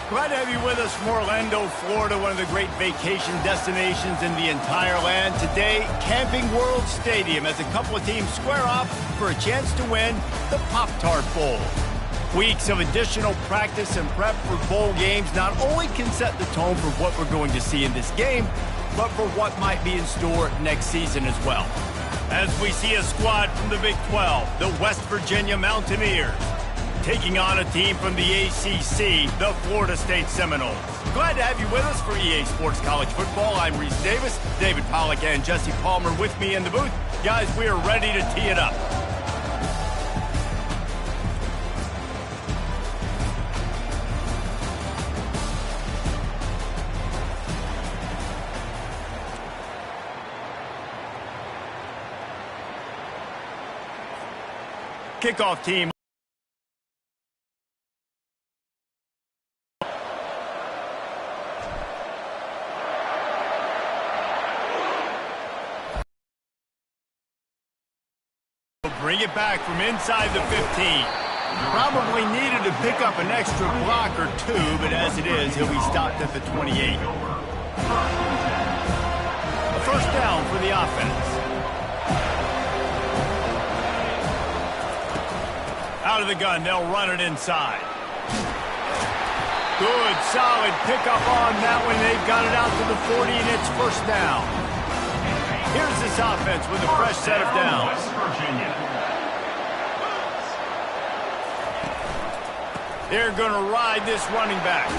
Glad to have you with us from Orlando, Florida, one of the great vacation destinations in the entire land. Today, Camping World Stadium as a couple of teams square off for a chance to win the Pop-Tart Bowl. Weeks of additional practice and prep for bowl games not only can set the tone for what we're going to see in this game, but for what might be in store next season as well. As we see a squad from the Big 12, the West Virginia Mountaineers, taking on a team from the ACC, the Florida State Seminoles. Glad to have you with us for EA Sports College Football. I'm Reese Davis, David Pollack and Jesse Palmer with me in the booth. Guys, we are ready to tee it up. Kickoff team. Bring it back from inside the 15. Probably needed to pick up an extra block or two, but as it is, he'll be stopped at the 28. A first down for the offense. Out of the gun, they'll run it inside. Good, solid pickup on that one. They've got it out to the 40, and it's first down. Here's this offense with a fresh set of downs. They're going to ride this running back.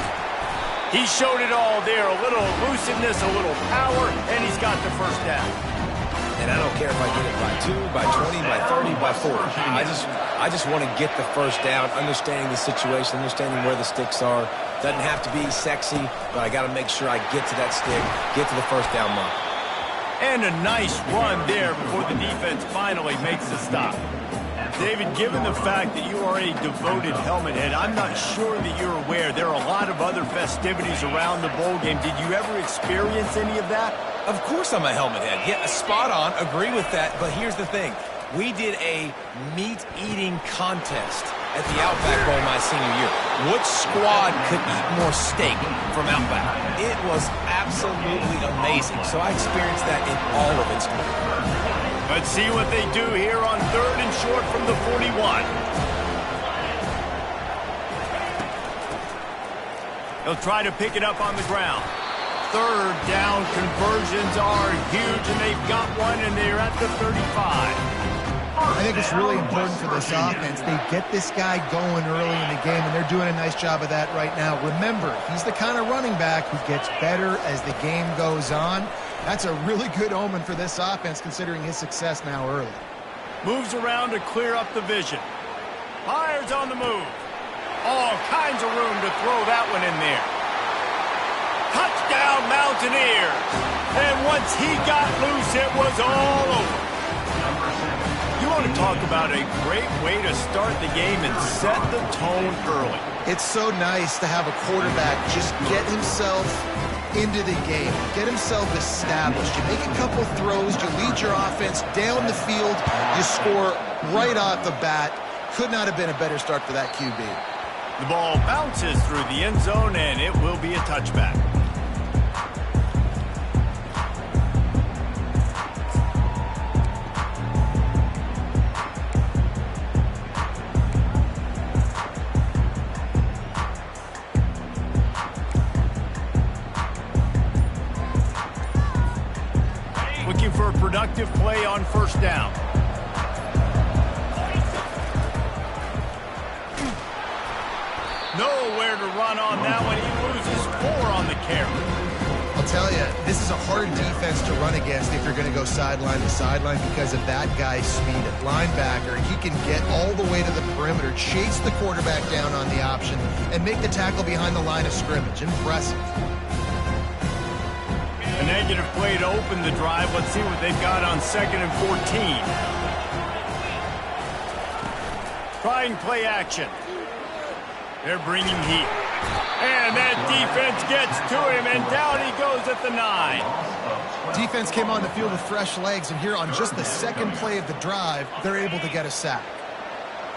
He showed it all there. A little elusiveness, a little power, and he's got the first down. And I don't care if I get it by 2, by 20, by 30, by 40. I just want to get the first down, understanding the situation, understanding where the sticks are. Doesn't have to be sexy, but I got to make sure I get to that stick, get to the first down mark. And a nice run there before the defense finally makes the stop. David, given the fact that you are a devoted helmet head, I'm not sure that you're aware there are a lot of other festivities around the bowl game. Did you ever experience any of that? Of course I'm a helmet head. Yeah, spot on. Agree with that. But here's the thing. We did a meat-eating contest at the Outback Bowl my senior year. Which squad could eat more steak from Outback? It was absolutely amazing. So I experienced that in all of its glory. Let's see what they do here on 3rd and short from the 41. They'll try to pick it up on the ground. 3rd down conversions are huge, and they've got one, and they're at the 35. I think it's really important for this offense. They get this guy going early in the game, and they're doing a nice job of that right now. Remember, he's the kind of running back who gets better as the game goes on. That's a really good omen for this offense, considering his success now early. Moves around to clear up the vision. Fires on the move. All kinds of room to throw that one in there. Touchdown, Mountaineers. And once he got loose, it was all over. You want to talk about a great way to start the game and set the tone early. It's so nice to have a quarterback just get himself into the game, get himself established. You make a couple throws, you lead your offense down the field, you score right off the bat. Could not have been a better start for that QB. The ball bounces through the end zone, and it will be a touchback. Looking for a productive play on first down. Nowhere to run on that one. He loses 4 on the carry. I'll tell you, this is a hard defense to run against if you're going to go sideline to sideline because of that guy's speed at linebacker. He can get all the way to the perimeter, chase the quarterback down on the option, and make the tackle behind the line of scrimmage. Impressive. A negative play to open the drive. Let's see what they've got on 2nd and 14. Trying play action. They're bringing heat. And that defense gets to him, and down he goes at the 9. Defense came on the field with fresh legs, and here on just the second play of the drive, they're able to get a sack.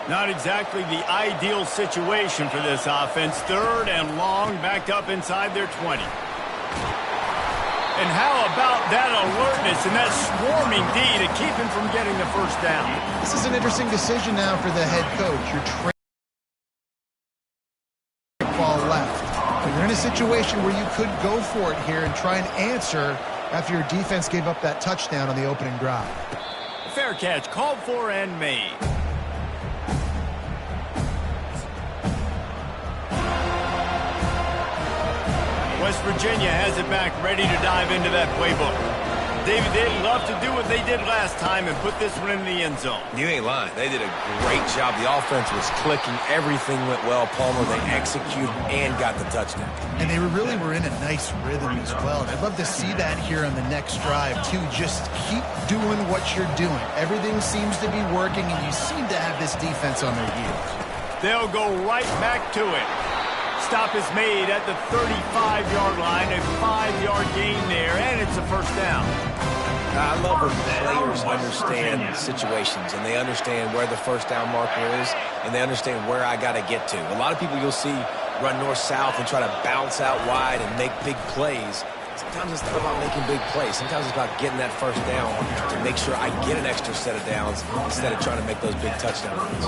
Not exactly the ideal situation for this offense. 3rd and long, backed up inside their 20. And how about that alertness and that swarming D to keep him from getting the first down? This is an interesting decision now for the head coach. You're ball left. But you're in a situation where you could go for it here and try and answer after your defense gave up that touchdown on the opening drive. Fair catch, called for and made. West Virginia has it back, ready to dive into that playbook. David, they'd love to do what they did last time and put this one in the end zone. You ain't lying. They did a great job. The offense was clicking. Everything went well. Palmer, they executed and got the touchdown. And they really were in a nice rhythm as well. And I'd love to see that here on the next drive, too. Just keep doing what you're doing. Everything seems to be working, and you seem to have this defense on their heels. They'll go right back to it. Stop is made at the 35-yard line, a 5-yard gain there, and it's a first down. I love when players understand situations, and they understand where the first down marker is, and they understand where I got to get to. A lot of people you'll see run north-south and try to bounce out wide and make big plays. Sometimes it's not about making big plays. Sometimes it's about getting that first down to make sure I get an extra set of downs instead of trying to make those big touchdown runs.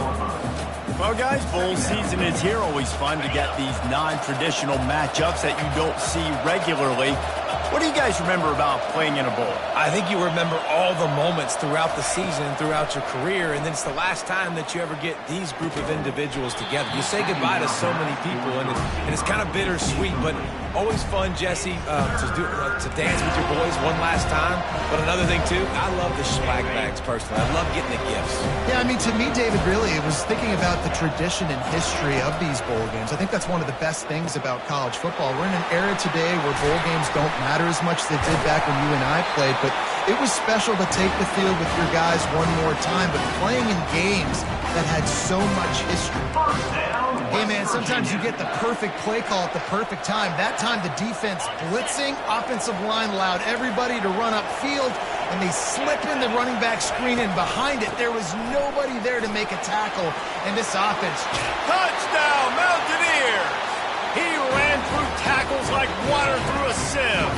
Well, guys, bowl season is here. Always fun to get these non-traditional matchups that you don't see regularly. What do you guys remember about playing in a bowl? I think you remember all the moments throughout the season, throughout your career, and then it's the last time that you ever get these group of individuals together. You say goodbye to so many people, and it's kind of bittersweet, but always fun, Jesse, to dance with your boys one last time. But another thing, too, I love the swag bags personally. I love getting the gifts. Yeah, I mean, to me, David, really, it was thinking about the tradition and history of these bowl games. I think that's one of the best things about college football. We're in an era today where bowl games don't matter as much as they did back when you and I played, but it was special to take the field with your guys one more time, but playing in games that had so much history. Hey, man, sometimes you get the perfect play call at the perfect time. That time, the defense blitzing, offensive line allowed everybody to run upfield, and they slip in the running back screen, and behind it, there was nobody there to make a tackle, and this offense... Touchdown, Mountaineers! He ran through tackles like water through a sieve.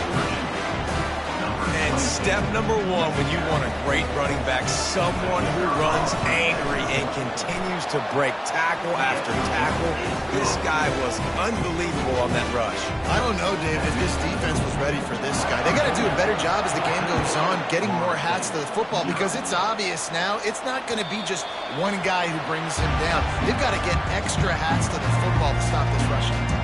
And step number one when you want a great running back, someone who runs angry and continues to break tackle after tackle. This guy was unbelievable on that rush. I don't know, David, if this defense was ready for this guy. They got to do a better job as the game goes on, getting more hats to the football, because it's obvious now it's not going to be just one guy who brings him down. They've got to get extra hats to the football to stop this rushing attack.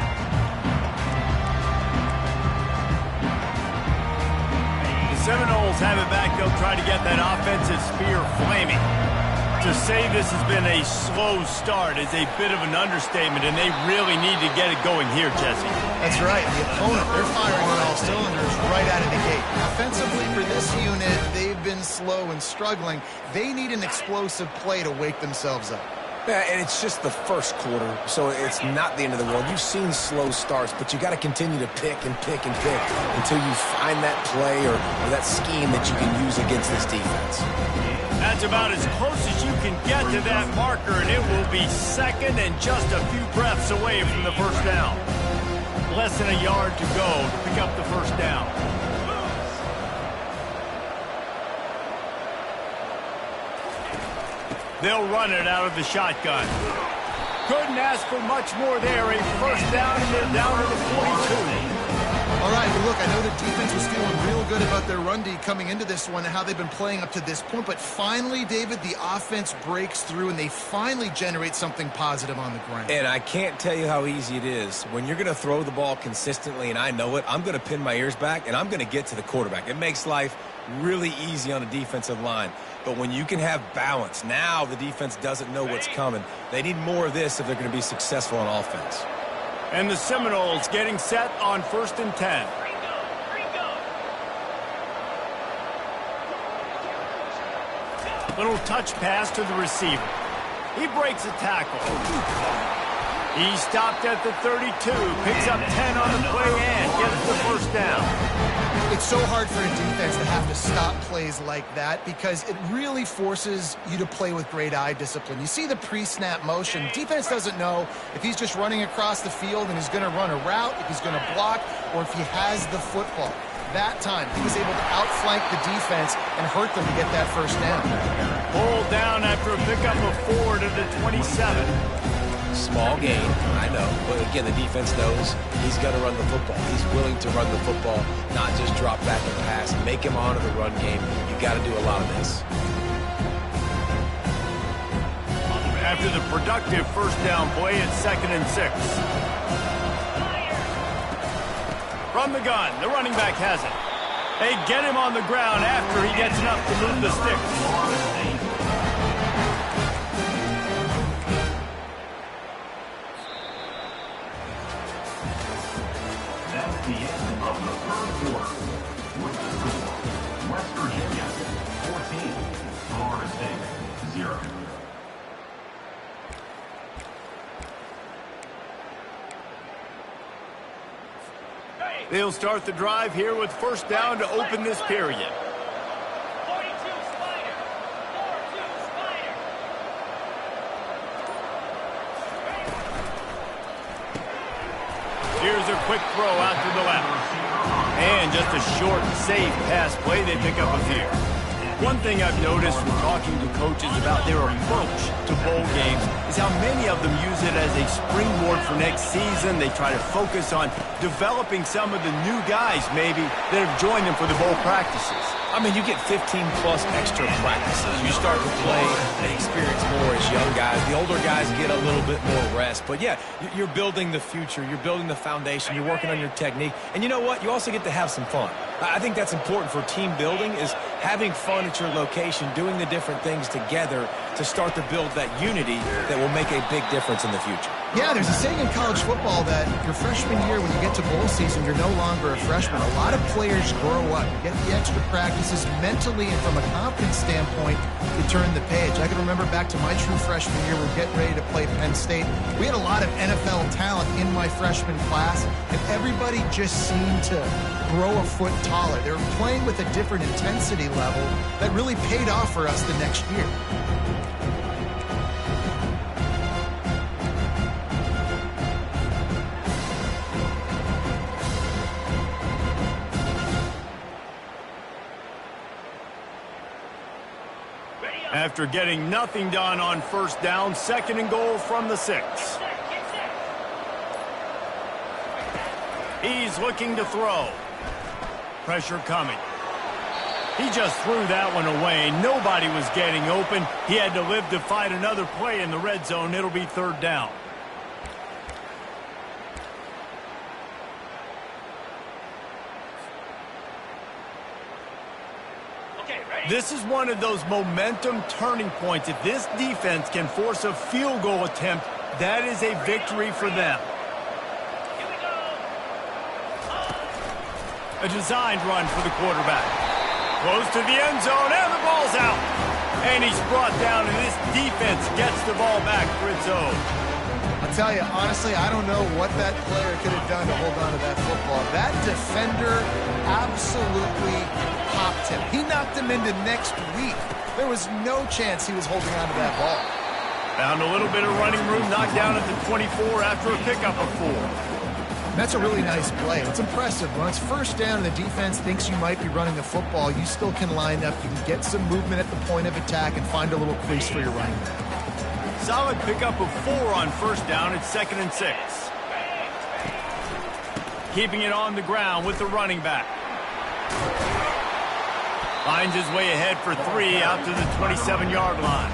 Seminoles have it back. They'll try to get that offensive spear flaming. To say this has been a slow start is a bit of an understatement, and they really need to get it going here, Jesse. That's right. The opponent, they're firing on all cylinders right out of the gate. Offensively for this unit, they've been slow and struggling. They need an explosive play to wake themselves up. Yeah, and it's just the first quarter, so it's not the end of the world. You've seen slow starts, but you got to continue to pick and pick and pick until you find that play or that scheme that you can use against this defense. That's about as close as you can get to that marker, and it will be second and just a few breaths away from the first down. Less than a yard to go to pick up the first down. They'll run it out of the shotgun. Couldn't ask for much more there. A first down, and they're down to the 42. All right, well, look, I know the defense was feeling real good about their run D coming into this one and how they've been playing up to this point, but finally, David, the offense breaks through, and they finally generate something positive on the ground. And I can't tell you how easy it is. When you're going to throw the ball consistently, and I know it, I'm going to pin my ears back, and I'm going to get to the quarterback. It makes life really easy on a defensive line. But when you can have balance, now the defense doesn't know what's coming. They need more of this if they're going to be successful on offense. And the Seminoles getting set on 1st and 10. Little touch pass to the receiver. He breaks a tackle. He stopped at the 32, picks up 10 on the play and gets the first down. It's so hard for a defense to have to stop plays like that because it really forces you to play with great eye discipline. You see the pre-snap motion. Defense doesn't know if he's just running across the field and he's going to run a route, if he's going to block, or if he has the football. That time, he was able to outflank the defense and hurt them to get that first down. Pulled down after a pickup of 4 to the 27. Small gain, I know, but again, the defense knows he's going to run the football. He's willing to run the football, not just drop back and pass. Make him honor the run game. You got to do a lot of this. After the productive first down play, it's 2nd and 6. From the gun, the running back has it. They get him on the ground after he gets enough to move the sticks. That's the end of the third quarter. With the score, West Virginia 14, Florida State 0. They'll start the drive here with first down to open this period. Here's a quick throw out to the left. And just a short, safe pass play, they pick up a few. One thing I've noticed from talking to coaches about their approach to bowl games is how many of them use it as a springboard for next season. They try to focus on developing some of the new guys, maybe, that have joined them for the bowl practices. I mean, you get 15-plus extra practices. You start to play and experience more as young guys. The older guys get a little bit more rest. But, yeah, you're building the future. You're building the foundation. You're working on your technique. And you know what? You also get to have some fun. I think that's important for team building is having fun at your location, doing the different things together to start to build that unity that will make a big difference in the future. Yeah, there's a saying in college football that your freshman year, when you get to bowl season, you're no longer a freshman. A lot of players grow up, get the extra practices mentally, and from a confidence standpoint, you turn the page. I can remember back to my true freshman year, we're getting ready to play Penn State. We had a lot of NFL talent in my freshman class, and everybody just seemed to grow a foot taller. They were playing with a different intensity level that really paid off for us the next year. After getting nothing done on first down, 2nd and goal from the 6. He's looking to throw. Pressure coming. He just threw that one away. Nobody was getting open. He had to live to fight another play in the red zone. It'll be 3rd down. This is one of those momentum turning points. If this defense can force a field goal attempt, that is a victory for them. A designed run for the quarterback. Close to the end zone, and the ball's out. And he's brought down, and this defense gets the ball back for its own. I'll tell you, honestly, I don't know what that player could have done to hold on to that football. That defender absolutely popped him. He knocked him into next week. There was no chance he was holding on to that ball. Found a little bit of running room, knocked down at the 24 after a pickup of 4. That's a really nice play. It's impressive. When it's first down and the defense thinks you might be running the football, you still can line up. You can get some movement at the point of attack and find a little crease for your running back. Solid pickup of 4 on first down. It's 2nd and 6. Keeping it on the ground with the running back. Finds his way ahead for 3 out to the 27-yard line.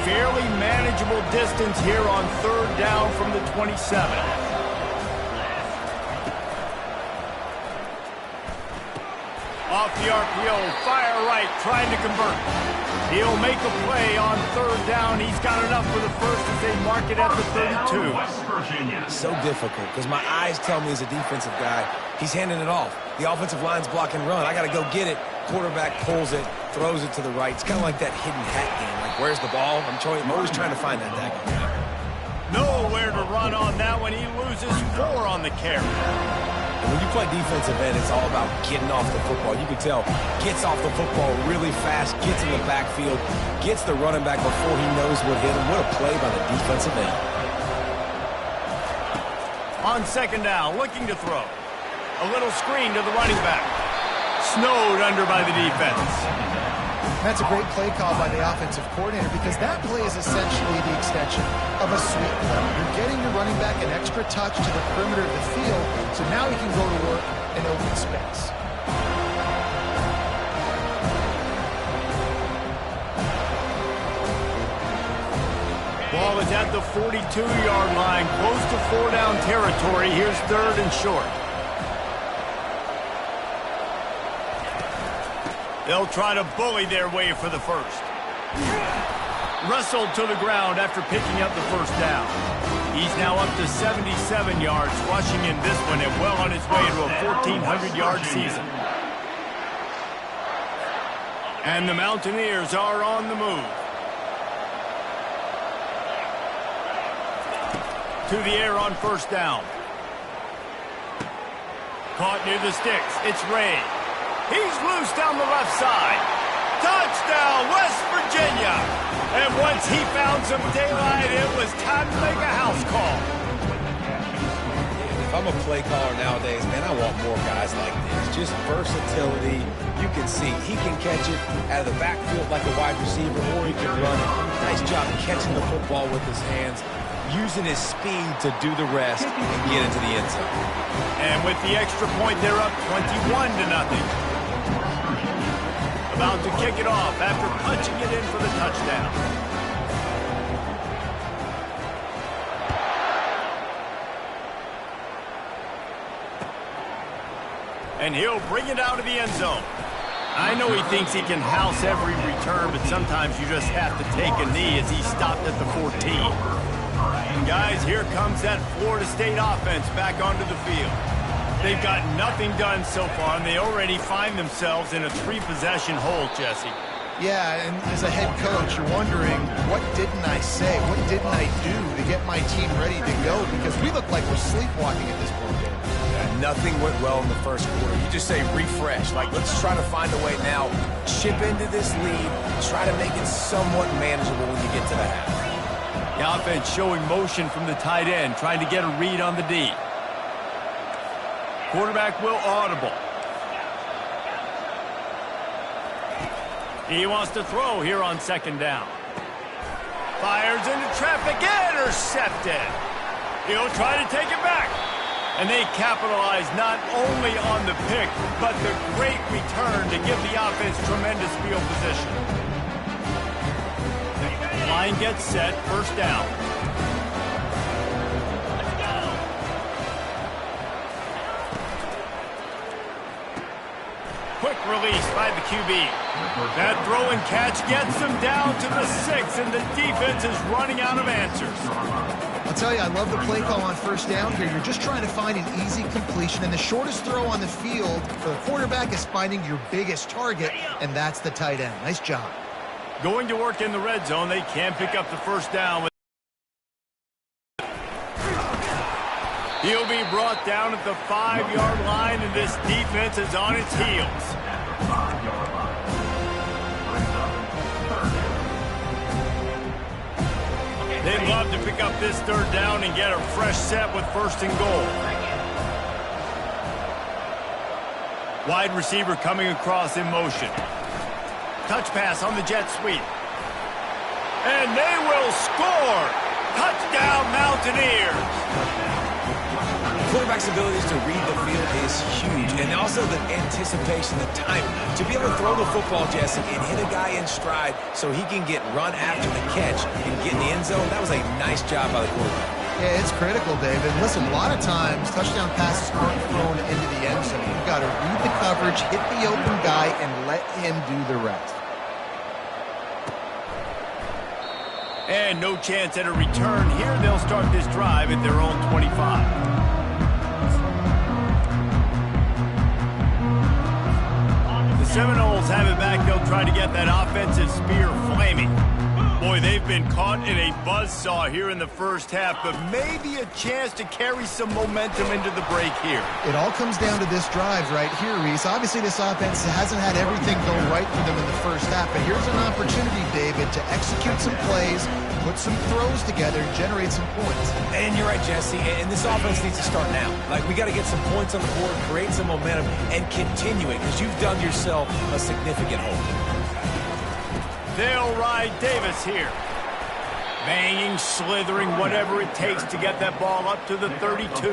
Fairly manageable distance here on 3rd down from the 27. Off the RPO, fire right, trying to convert. He'll make a play on 3rd down. He's got enough for the first as they mark it at the 32. So difficult because my eyes tell me as a defensive guy, he's handing it off. The offensive line's blocking run. I got to go get it. Quarterback pulls it, throws it to the right. It's kind of like that hidden hat game. Like, where's the ball? I'm always trying to find that daggone guy. Nowhere to run on that one. He loses 4 on the carry. And when you play defensive end, it's all about getting off the football. You can tell, gets off the football really fast, gets in the backfield, gets the running back before he knows what hit him. What a play by the defensive end. On second down, looking to throw. A little screen to the running back. Snowed under by the defense. That's a great play call by the offensive coordinator because that play is essentially the extension of a sweep play. You're getting your running back an extra touch to the perimeter of the field, so now he can go to work in open space. Ball is at the 42-yard line, close to 4-down territory. Here's 3rd and short. They'll try to bully their way for the first. Wrestled to the ground after picking up the first down. He's now up to 77 yards, rushing in this one and well on his way to a 1,400-yard season. And the Mountaineers are on the move. To the air on first down. Caught near the sticks. It's Ray. He's loose down the left side. Touchdown, West Virginia. And once he found some daylight, it was time to make a house call. If I'm a play caller nowadays, man, I want more guys like this. Just versatility. You can see he can catch it out of the backfield like a wide receiver, or he can run it. Nice job catching the football with his hands, using his speed to do the rest and get into the end zone. And with the extra point, they're up 21-0. About to kick it off after punching it in for the touchdown. And he'll bring it out of the end zone. I know he thinks he can house every return, but sometimes you just have to take a knee as he stopped at the 14. And guys, here comes that Florida State offense back onto the field. They've got nothing done so far, and they already find themselves in a 3-possession hole, Jesse. Yeah, and as a head coach, you're wondering, what didn't I say? What didn't I do to get my team ready to go? Because we look like we're sleepwalking at this point. Nothing went well in the first quarter. You just say refresh. Like, let's try to find a way now. Chip into this lead. Try to make it somewhat manageable when you get to the half. The offense showing motion from the tight end, trying to get a read on the D. Quarterback will audible. He wants to throw here on second down. Fires into traffic, intercepted. He'll try to take it back. And they capitalize not only on the pick, but the great return to give the offense tremendous field position. Line gets set, first down. Quick release by the QB. That throw and catch gets them down to the 6, and the defense is running out of answers. I'll tell you, I love the play call on first down here. You're just trying to find an easy completion, and the shortest throw on the field for the quarterback is finding your biggest target, and that's the tight end. Nice job. Going to work in the red zone. They can pick up the first down. He'll be brought down at the 5-yard line, and this defense is on its heels. They'd love to pick up this third down and get a fresh set with first and goal. Wide receiver coming across in motion. Touch pass on the jet sweep. And they will score! Touchdown, Mountaineers! Quarterback's abilities to read the field is huge, and also the anticipation, the timing. To be able to throw the football, Jesse, and hit a guy in stride so he can get run after the catch and get in the end zone, that was a nice job by the quarterback. Yeah, it's critical, David. Listen, a lot of times, touchdown passes aren't thrown into the end zone. You've got to read the coverage, hit the open guy, and let him do the rest. And no chance at a return here. They'll start this drive at their own 25. The Seminoles Eagles have it back. They'll try to get that offensive spear flaming. Boy, they've been caught in a buzzsaw here in the first half, but maybe a chance to carry some momentum into the break here. It all comes down to this drive right here, Reese. Obviously, this offense hasn't had everything go right for them in the first half, but here's an opportunity, David, to execute some plays, put some throws together, and generate some points. And you're right, Jesse, and this offense needs to start now. Like, we got to get some points on the board, create some momentum, and continue it, because you've done yourself a significant hole. They'll ride Davis here. Banging, slithering, whatever it takes to get that ball up to the 32.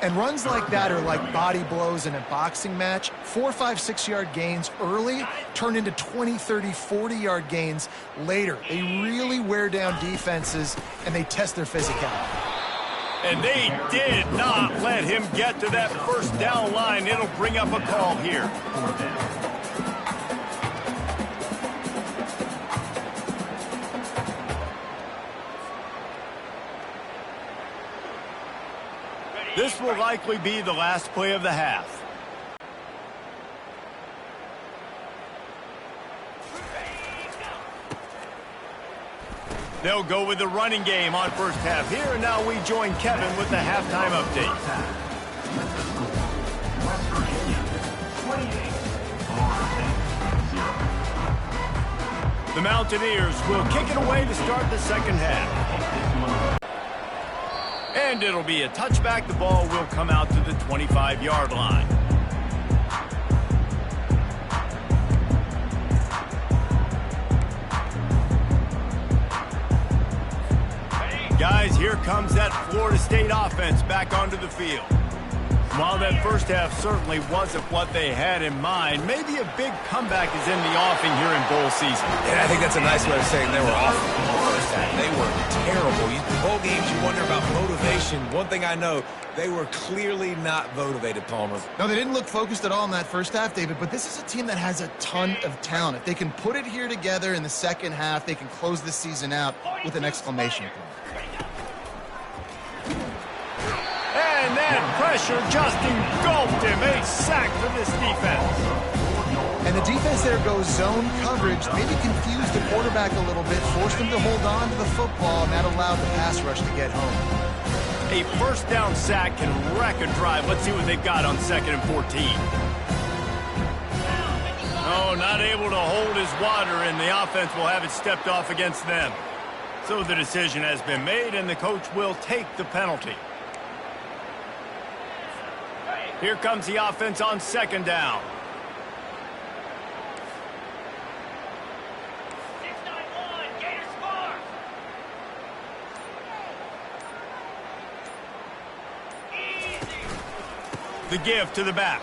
And runs like that are like body blows in a boxing match. 4, 5, 6-yard gains early turn into 20, 30, 40-yard gains later. They really wear down defenses, and they test their physicality. And they did not let him get to that first down line. It'll bring up a call here. This will likely be the last play of the half. They'll go with the running game on first half here, and now we join Kevin with the halftime update. West Virginia, 28, Florida State, 0. The Mountaineers will kick it away to start the second half. And it'll be a touchback. The ball will come out to the 25-yard line. Guys, here comes that Florida State offense back onto the field. While that first half certainly wasn't what they had in mind, maybe a big comeback is in the offing here in bowl season. Yeah, I think that's a nice way of saying they were awful in the first half. They were terrible. Bowl games, you wonder about motivation. One thing I know, they were clearly not motivated, Palmer. No, they didn't look focused at all in that first half, David, but this is a team that has a ton of talent. If they can put it here together in the second half, they can close this season out with an exclamation point. And that pressure just engulfed him. A sack for this defense. And the defense there goes zone coverage, maybe confused the quarterback a little bit, forced him to hold on to the football, and that allowed the pass rush to get home. A first down sack can wreck a drive. Let's see what they've got on 2nd and 14. Oh, not able to hold his water, and the offense will have it stepped off against them. So the decision has been made, and the coach will take the penalty. Here comes the offense on 2nd down. The give to the back.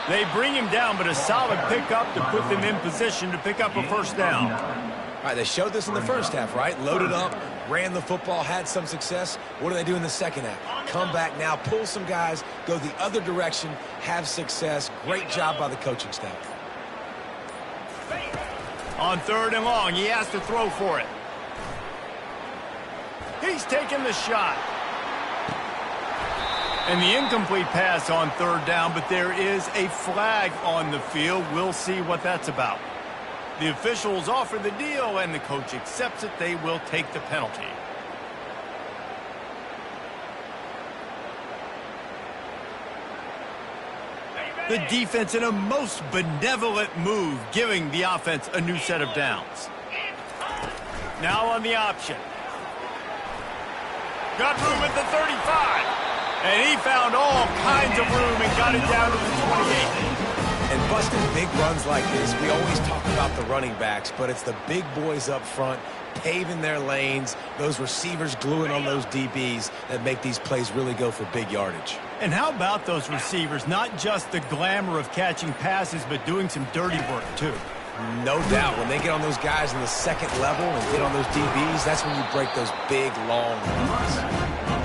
They bring him down, but a solid pickup to put them in position to pick up a first down. All right, they showed this in the first half, right? Loaded up, ran the football, had some success. What do they do in the second half? Come back now, pull some guys, go the other direction, have success. Great job by the coaching staff. On 3rd and long, he has to throw for it. He's taking the shot. And the incomplete pass on 3rd down, but there is a flag on the field. We'll see what that's about. The officials offer the deal, and the coach accepts it. They will take the penalty. The defense in a most benevolent move, giving the offense a new set of downs. Now on the option. Got room at the 35. And he found all kinds of room and got it down to the 28. And busting big runs like this, we always talk about the running backs, but it's the big boys up front, paving their lanes, those receivers gluing on those DBs that make these plays really go for big yardage. And how about those receivers? Not just the glamour of catching passes, but doing some dirty work, too. No doubt. When they get on those guys in the second level and get on those DBs, that's when you break those big, long runs.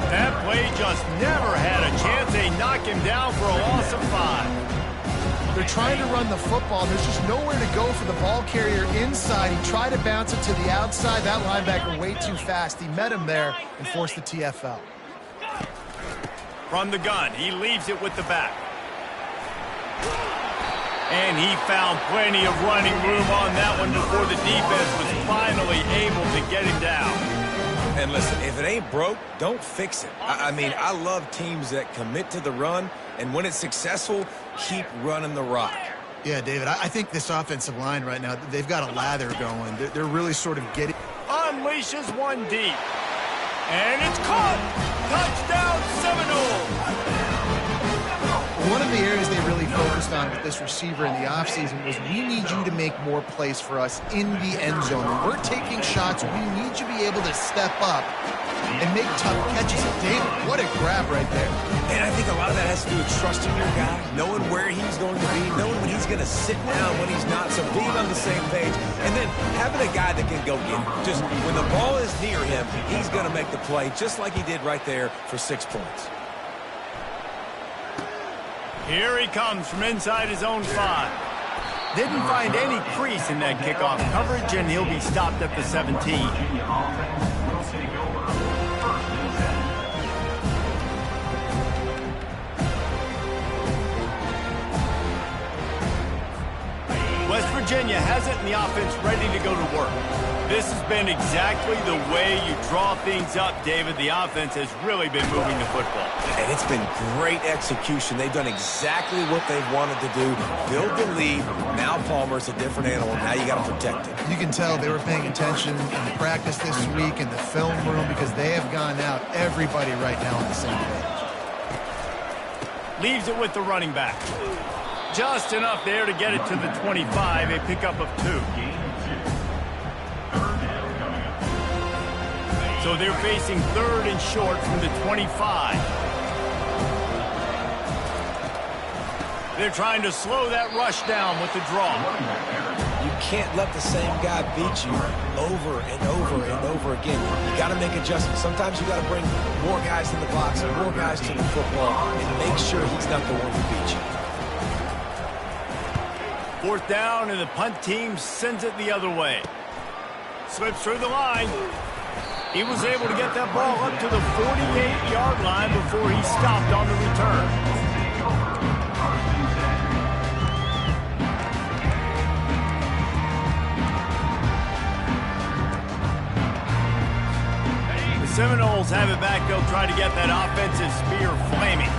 That play just never had a chance. They knock him down for a loss of 5. They're trying to run the football. There's just nowhere to go for the ball carrier inside. He tried to bounce it to the outside. That linebacker way too fast. He met him there and forced the TFL. From the gun, he leaves it with the back. And he found plenty of running room on that one before the defense was finally able to get him down. And listen, if it ain't broke, don't fix it. I mean, I love teams that commit to the run, and when it's successful, keep running the rock. Yeah, David, I think this offensive line right now, they've got a lather going. They're really sort of getting... Unleashes one deep. And it's caught! Touchdown Seminoles! One of the areas they really focused on with this receiver in the offseason was we need you to make more plays for us in the end zone. When we're taking shots, we need you to be able to step up and make tough catches. David, what a grab right there. And I think a lot of that has to do with trusting your guy, knowing where he's going to be, knowing when he's going to sit down, when he's not, so being on the same page, and then having a guy that can go get it. Just when the ball is near him, he's going to make the play, just like he did right there for 6 points. Here he comes from inside his own 5. Didn't find any crease in that kickoff coverage, and he'll be stopped at the 17. Virginia offense will take over. First and 10. West Virginia has it in the offense ready to go to work. This has been exactly the way you draw things up, David. The offense has really been moving the football. And it's been great execution. They've done exactly what they've wanted to do. Build the lead. Now Palmer's a different animal. Now you got to protect it. You can tell they were paying attention in practice this week in the film room because they have gone out, everybody right now on the same page. Leaves it with the running back. Just enough there to get it to the 25, a pickup of 2. So they're facing 3rd and short from the 25. They're trying to slow that rush down with the draw. You can't let the same guy beat you over and over and over again. You got to make adjustments. Sometimes you got to bring more guys in the box and more guys to the football and make sure he's not the one who beat you. 4th down, and the punt team sends it the other way. Slips through the line. He was able to get that ball up to the 48-yard line before he stopped on the return. The Seminoles have it back. They'll try to get that offensive spear flaming.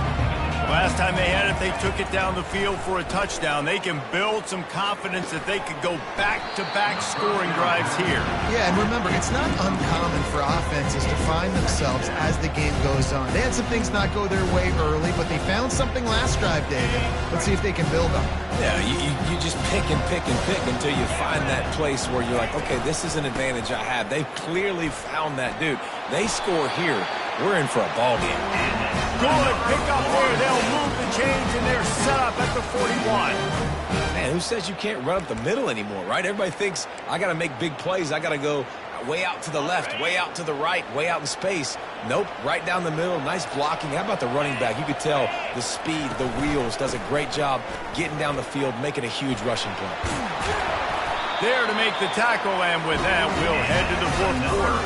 Last time they had it, they took it down the field for a touchdown. They can build some confidence that they could go back-to-back scoring drives here. Yeah, and remember, it's not uncommon for offenses to find themselves as the game goes on. They had some things not go their way early, but they found something last drive, David. Let's see if they can build on it. Yeah, you just pick and pick and pick until you find that place where you're like, okay, this is an advantage I have. They clearly found that dude. They score here. We're in for a ball game. Good pick up there. They'll move the chains, and they're set up at the 41. Man, who says you can't run up the middle anymore, right? Everybody thinks I got to make big plays. I got to go way out to the left, way out to the right, way out in space. Nope, right down the middle. Nice blocking. How about the running back? You could tell the speed, the wheels, does a great job getting down the field, making a huge rushing play. There to make the tackle, and with that, we'll head to the 4th quarter.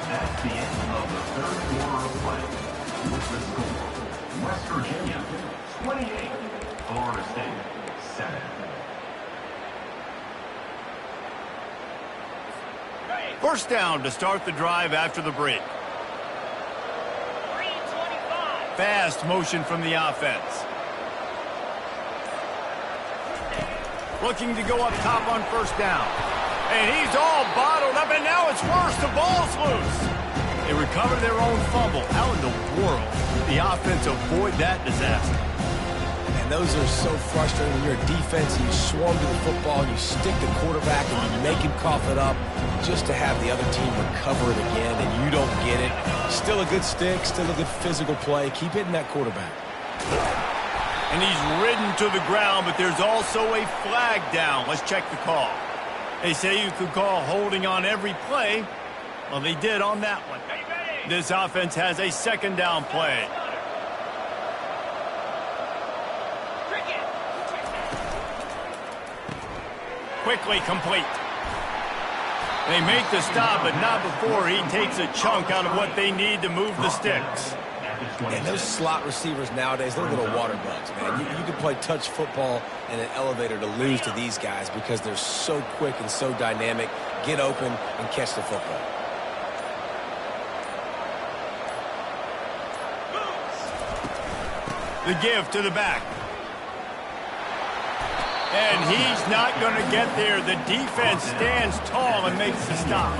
That's the end of the 3rd quarter of play. With the score, West Virginia 28, Florida State 7. First down to start the drive after the break. Fast motion from the offense. Looking to go up top on first down. And he's all bottled up, and now it's worse. The ball's loose. They recover their own fumble. How in the world did the offense avoid that disaster? And those are so frustrating when you're a defense and you swarm to the football and you stick the quarterback and you make him cough it up just to have the other team recover it again and you don't get it. Still a good stick, still a good physical play. Keep hitting that quarterback. And he's ridden to the ground, but there's also a flag down. Let's check the call. They say you could call holding on every play. Well, they did on that one. This offense has a 2nd down play. Quickly complete. They make the stop, but not before he takes a chunk out of what they need to move the sticks. And those slot receivers nowadays, they're little water bugs, man. You can play touch football in an elevator to lose to these guys because they're so quick and so dynamic. Get open and catch the football. The give to the back. And he's not going to get there. The defense stands tall and makes the stop.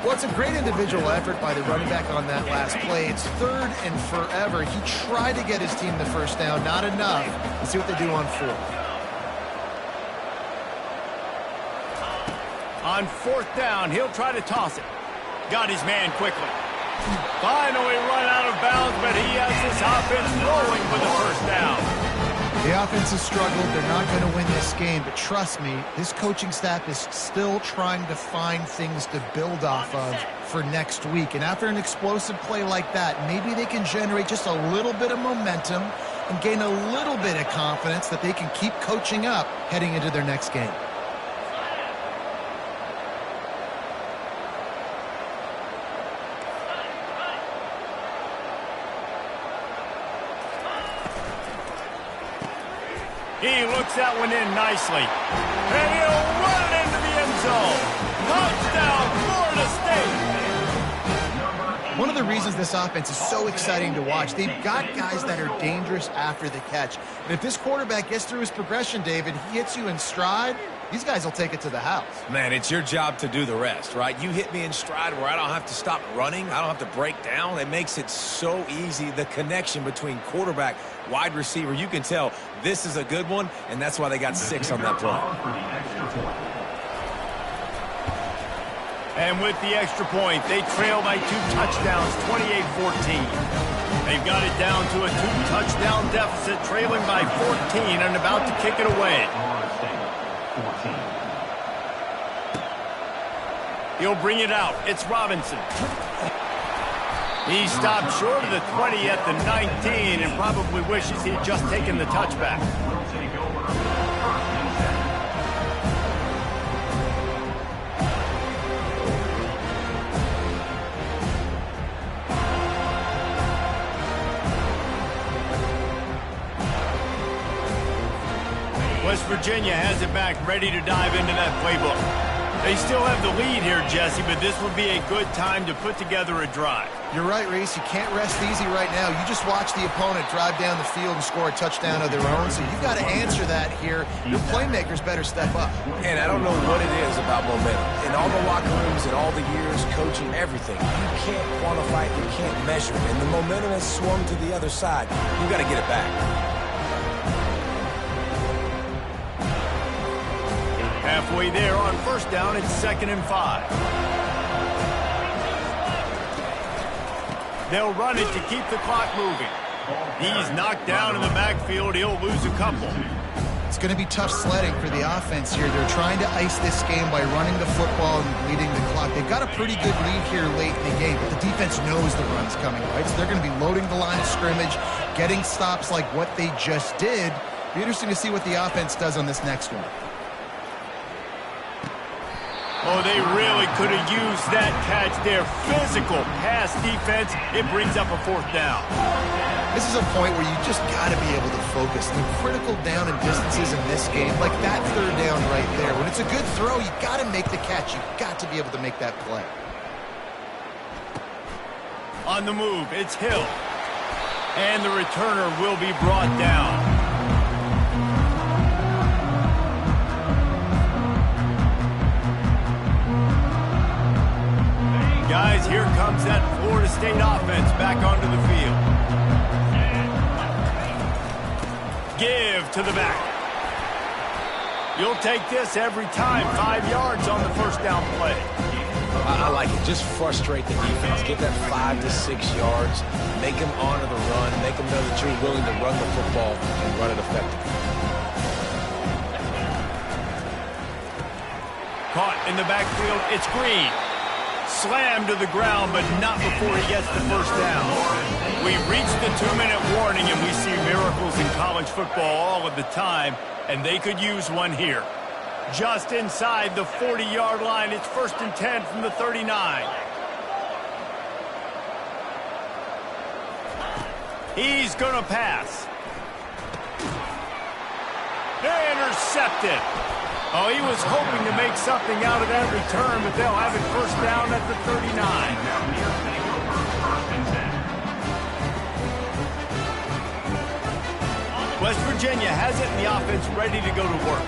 Well, it's a great individual effort by the running back on that last play. It's 3rd and forever. He tried to get his team the first down. Not enough. Let's see what they do on 4th. On 4th down, he'll try to toss it. Got his man quickly. Finally run out of bounds, but he has this offense rolling for the first down. The offense has struggled. They're not going to win this game, but trust me, this coaching staff is still trying to find things to build off of for next week. And after an explosive play like that, maybe they can generate just a little bit of momentum and gain a little bit of confidence that they can keep coaching up heading into their next game. He looks that one in nicely. And he'll run it into the end zone. Touchdown, Florida State. One of the reasons this offense is so exciting to watch, they've got guys that are dangerous after the catch. And if this quarterback gets through his progression, David, he hits you in stride, these guys will take it to the house. Man, it's your job to do the rest, right? You hit me in stride where I don't have to stop running. I don't have to break down. It makes it so easy. The connection between quarterback, wide receiver, you can tell this is a good one, and that's why they got 6 on that play. And with the extra point, they trail by 2 touchdowns, 28-14. They've got it down to a 2-touchdown deficit, trailing by 14 and about to kick it away. He'll bring it out. It's Robinson. He stopped short of the 20 at the 19 and probably wishes he'd just taken the touchback. West Virginia has it back, ready to dive into that playbook. They still have the lead here, Jesse, but this would be a good time to put together a drive. You're right, Reese. You can't rest easy right now. You just watch the opponent drive down the field and score a touchdown of their own, so you've got to answer that here. Your playmakers better step up. And I don't know what it is about momentum. In all the locker rooms, in all the years, coaching, everything, you can't quantify it, you can't measure it. And the momentum has swung to the other side. You got to get it back. Halfway there on first down, it's 2nd and 5. They'll run it to keep the clock moving. He's knocked down in the backfield. He'll lose a couple. It's going to be tough sledding for the offense here. They're trying to ice this game by running the football and bleeding the clock. They've got a pretty good lead here late in the game, but the defense knows the run's coming, right? So they're going to be loading the line of scrimmage, getting stops like what they just did. Be interesting to see what the offense does on this next one. Oh, they really could have used that catch there. Physical pass defense. It brings up a 4th down. This is a point where you just got to be able to focus. The critical down and distances in this game, like that 3rd down right there. When it's a good throw, you got to make the catch. You've got to be able to make that play. On the move, it's Hill. And the returner will be brought down. Guys, here comes that Florida State offense back onto the field. Give to the back. You'll take this every time. 5 yards on the first down play. I like it. Just frustrate the defense. Get that 5 to 6 yards. Make them honor the run. Make them know that you're willing to run the football and run it effectively. Caught in the backfield. It's Green. Slammed to the ground, but not before he gets the first down. We've reached the 2-minute warning, and we see miracles in college football all of the time, and they could use one here. Just inside the 40-yard line. It's 1st and 10 from the 39. He's going to pass. They intercepted. Oh, he was hoping to make something out of that return, but they'll have it 1st down at the 39. West Virginia has it, and the offense ready to go to work.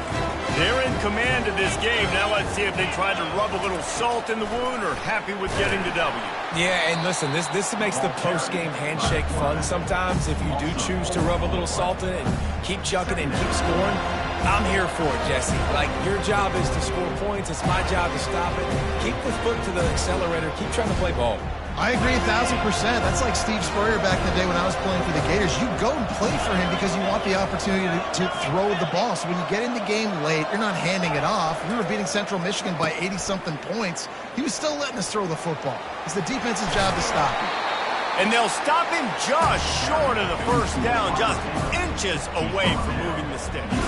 They're in command of this game. Now let's see if they try to rub a little salt in the wound or happy with getting the W. Yeah, and listen, this makes the post-game handshake fun sometimes. If you do choose to rub a little salt in it and keep chucking and keep scoring, I'm here for it, Jesse. Like, your job is to score points. It's my job to stop it. Keep the foot to the accelerator. Keep trying to play ball. I agree 1,000%. That's like Steve Spurrier back in the day when I was playing for the Gators. You go and play for him because you want the opportunity to throw the ball. So when you get in the game late, you're not handing it off. We were beating Central Michigan by 80-something points. He was still letting us throw the football. It's the defense's job to stop him. And they'll stop him just short of the 1st down, just inches away from moving the sticks.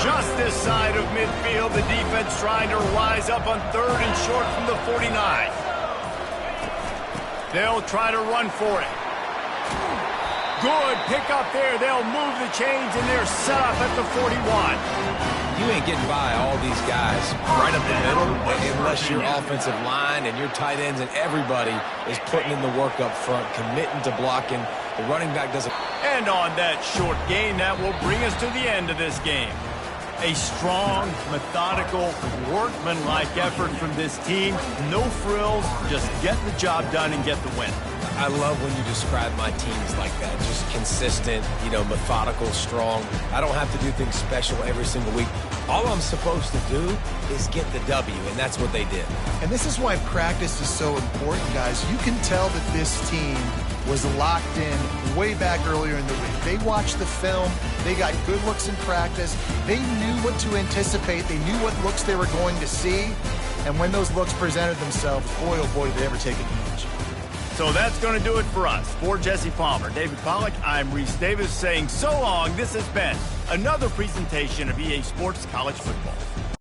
Just this side of midfield, the defense trying to rise up on 3rd and short from the 49. They'll try to run for it. Good pick up there. They'll move the chains, and they're set up at the 41. You ain't getting by all these guys right up the middle unless your offensive line and your tight ends and everybody is putting in the work up front, committing to blocking. The running back doesn't. And on that short gain, that will bring us to the end of this game. A strong, methodical, workmanlike effort from this team. No frills, just get the job done and get the win. I love when you describe my teams like that. Just consistent, methodical, strong. I don't have to do things special every single week. All I'm supposed to do is get the W, and that's what they did. And this is why practice is so important, guys. You can tell that this team was locked in way back earlier in the week. They watched the film. They got good looks in practice. They knew what to anticipate. They knew what looks they were going to see. And when those looks presented themselves, boy, oh boy, did they ever take advantage. So that's going to do it for us. For Jesse Palmer, David Pollack, I'm Reese Davis saying so long. This has been another presentation of EA Sports College Football.